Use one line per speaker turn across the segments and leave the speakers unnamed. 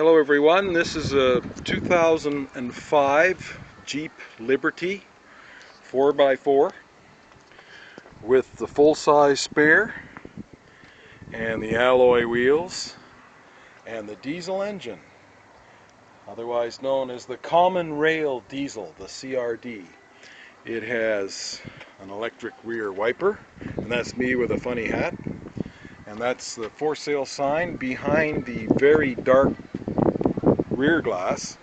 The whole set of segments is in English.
Hello everyone, this is a 2005 Jeep Liberty 4x4 with the full-size spare and the alloy wheels and the diesel engine, otherwise known as the common rail diesel, the CRD. It has an electric rear wiper, and that's me with a funny hat, and that's the for sale sign behind the very dark rear glass.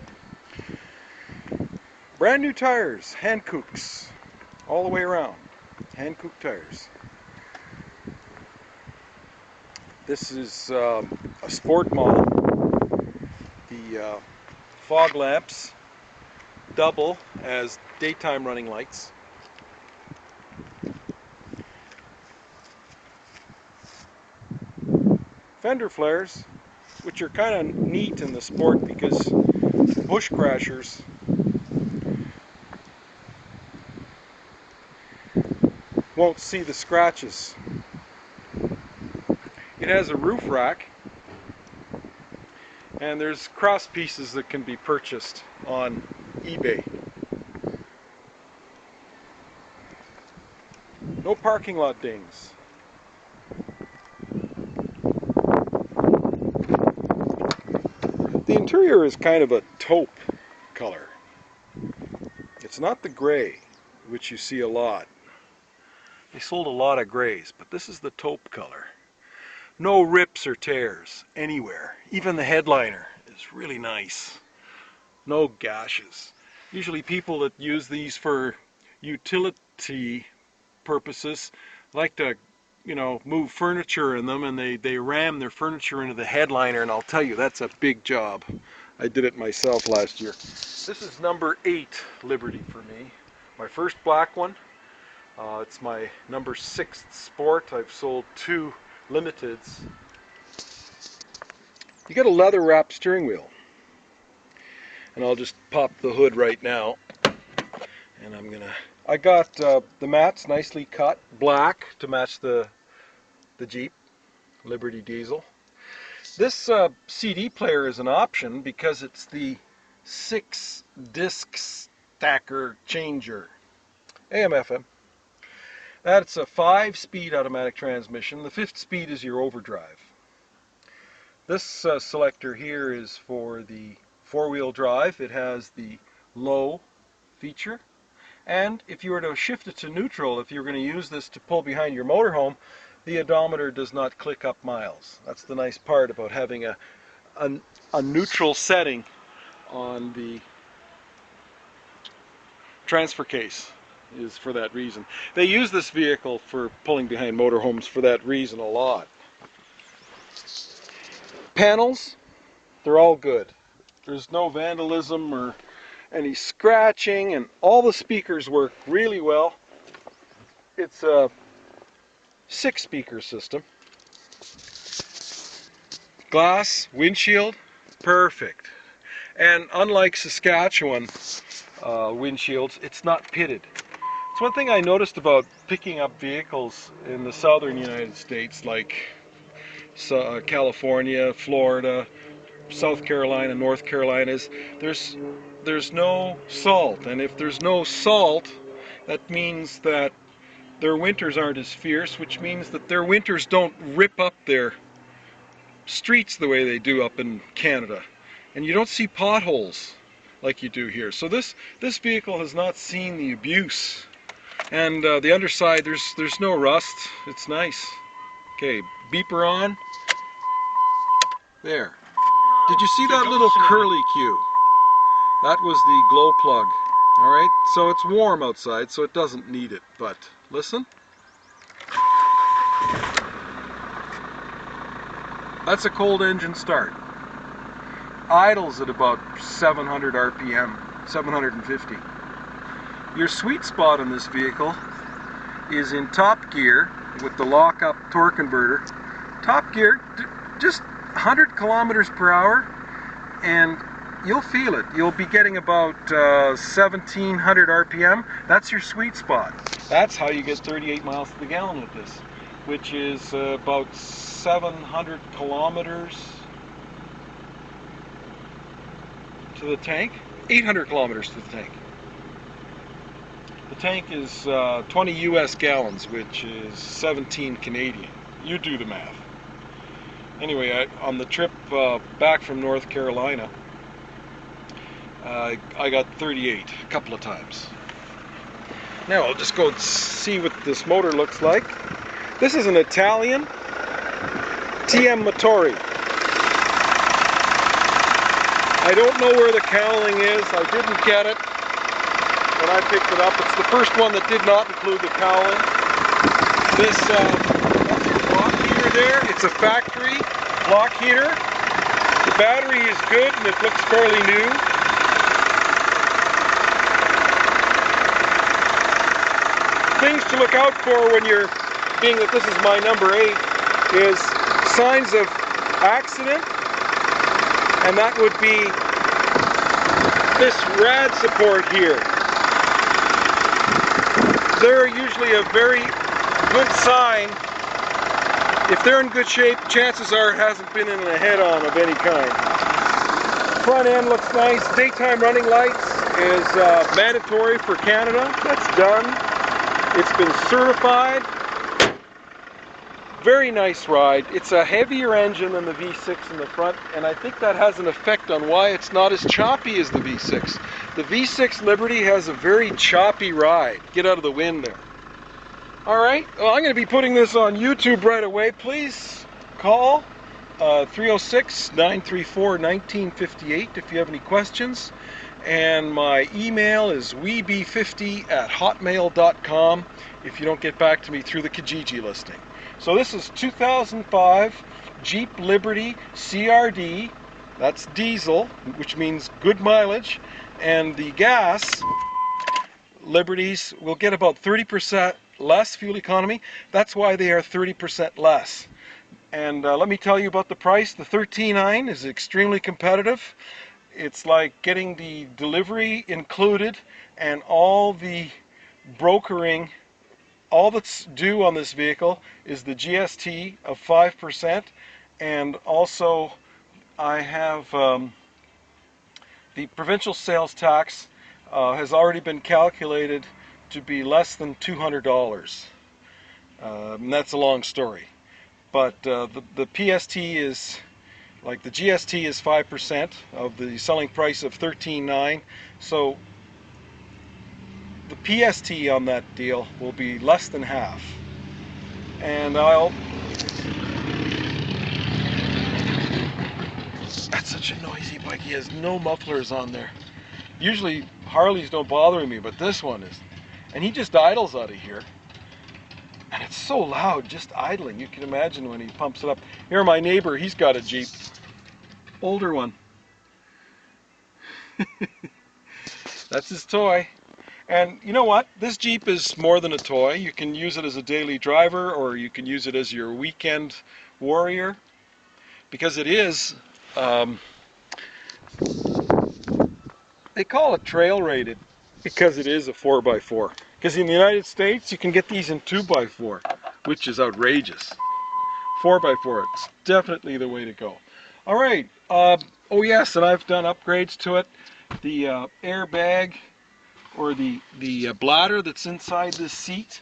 Brand new tires, Hankooks, all the way around. Hankook tires. This is a sport model. The fog lamps double as daytime running lights. Fender flares, which are kind of neat in the sport because bush crashers won't see the scratches. It has a roof rack, and there's cross pieces that can be purchased on eBay. No parking lot dings. The interior is kind of a taupe color. It's not the gray, which you see a lot. They sold a lot of grays, but this is the taupe color. No rips or tears anywhere. Even the headliner is really nice. No gashes. Usually people that use these for utility purposes like to, move furniture in them, and they ram their furniture into the headliner, and I'll tell you, that's a big job. I did it myself last year. This is number 8 Liberty for me. My first black one. It's my number 6th Sport. I've sold 2 Limiteds. You got a leather wrapped steering wheel. And I'll just pop the hood right now. And I got the mats nicely cut, black to match the Jeep Liberty diesel. This CD player is an option because it's the 6-disc stacker changer. AM FM. That's a 5-speed automatic transmission. The 5th speed is your overdrive. This selector here is for the 4-wheel drive. It has the low feature. And if you were to shift it to neutral, if you're going to use this to pull behind your motorhome, the odometer does not click up miles. That's the nice part about having a neutral setting on the transfer case, is for that reason. They use this vehicle for pulling behind motorhomes for that reason a lot. Panels, they're all good. There's no vandalism or any scratching, and all the speakers work really well. It's a 6-speaker system. Glass, windshield, perfect. And unlike Saskatchewan windshields, it's not pitted. It's one thing I noticed about picking up vehicles in the southern United States, like California, Florida, South Carolina, North Carolina, is there's no salt. And if there's no salt, that means that their winters aren't as fierce, which means that their winters don't rip up their streets the way they do up in Canada. And you don't see potholes like you do here. So this vehicle has not seen the abuse. And the underside, there's no rust. It's nice. Okay, beeper on. There. Did you see that little curly cue? That was the glow plug. Alright, so it's warm outside, so it doesn't need it, but listen. That's a cold engine start. Idles at about 700 RPM, 750. Your sweet spot in this vehicle is in top gear with the lock-up torque converter. Top gear, just 100 kilometers per hour, and you'll feel it. You'll be getting about 1700 RPM. That's your sweet spot. That's how you get 38 miles to the gallon with this, which is about 700 kilometers to the tank, 800 kilometers to the tank. The tank is 20 US gallons, which is 17 Canadian. You do the math. Anyway, on the trip back from North Carolina, I got 38 a couple of times. Now I'll just go see what this motor looks like. This is an Italian TM Motori. I don't know where the cowling is. I didn't get it when I picked it up. It's the first one that did not include the cowling. This block heater there, it's a factory block heater. The battery is good and it looks fairly new. Things to look out for when you're, being that this is my number 8, is signs of accident, and that would be this rad support here. They're usually a very good sign. If they're in good shape, chances are it hasn't been in a head-on of any kind. Front end looks nice. Daytime running lights is mandatory for Canada. That's done. It's been certified. Very nice ride. It's a heavier engine than the V6 in the front, and I think that has an effect on why it's not as choppy as the V6. The V6 Liberty has a very choppy ride. Get out of the wind there. Alright, well, I'm going to be putting this on YouTube right away. Please call 306-934-1958 if you have any questions. And my email is weeb50@hotmail.com if you don't get back to me through the Kijiji listing. So this is 2005 Jeep Liberty CRD. That's diesel, which means good mileage. And the gas Liberties will get about 30% less fuel economy. That's why they are 30% less. And let me tell you about the price. The 13.9 is extremely competitive. It's like getting the delivery included and all the brokering. All that's due on this vehicle is the GST of 5%, and also I have the provincial sales tax has already been calculated to be less than $200. And that's a long story. But the PST is, like the GST is 5% of the selling price of $13.9. So the PST on that deal will be less than half. And that's such a noisy bike. He has no mufflers on there. Usually Harleys don't bother me, but this one is. And he just idles out of here. And it's so loud just idling. You can imagine when he pumps it up. Here, my neighbor, he's got a Jeep. Older one. That's his toy. And you know what? This Jeep is more than a toy. You can use it as a daily driver, or you can use it as your weekend warrior. Because it is, they call it trail rated because it is a 4x4. Because in the United States, you can get these in 2x4, which is outrageous. 4x4, it's definitely the way to go. All right. Oh yes, and I've done upgrades to it. The airbag, or the bladder that's inside this seat,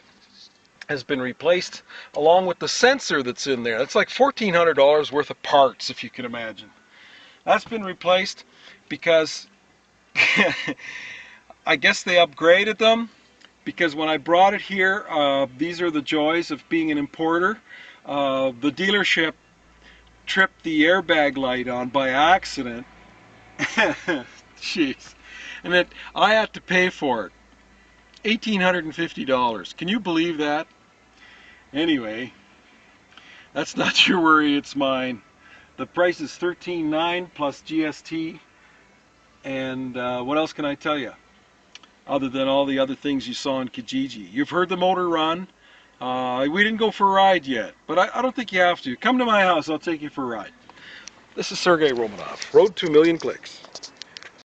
has been replaced, along with the sensor that's in there. That's like $1,400 worth of parts, if you can imagine. That's been replaced because I guess they upgraded them. Because when I brought it here, these are the joys of being an importer. The dealership tripped the airbag light on by accident. Jeez. And I had to pay for it. $1,850. Can you believe that? Anyway, that's not your worry, it's mine. The price is $13.9 plus GST. And what else can I tell you? Other than all the other things you saw in Kijiji. You've heard the motor run. We didn't go for a ride yet, but I don't think you have to. Come to my house, I'll take you for a ride. This is Sergey Romanov, Road to Million Klicks.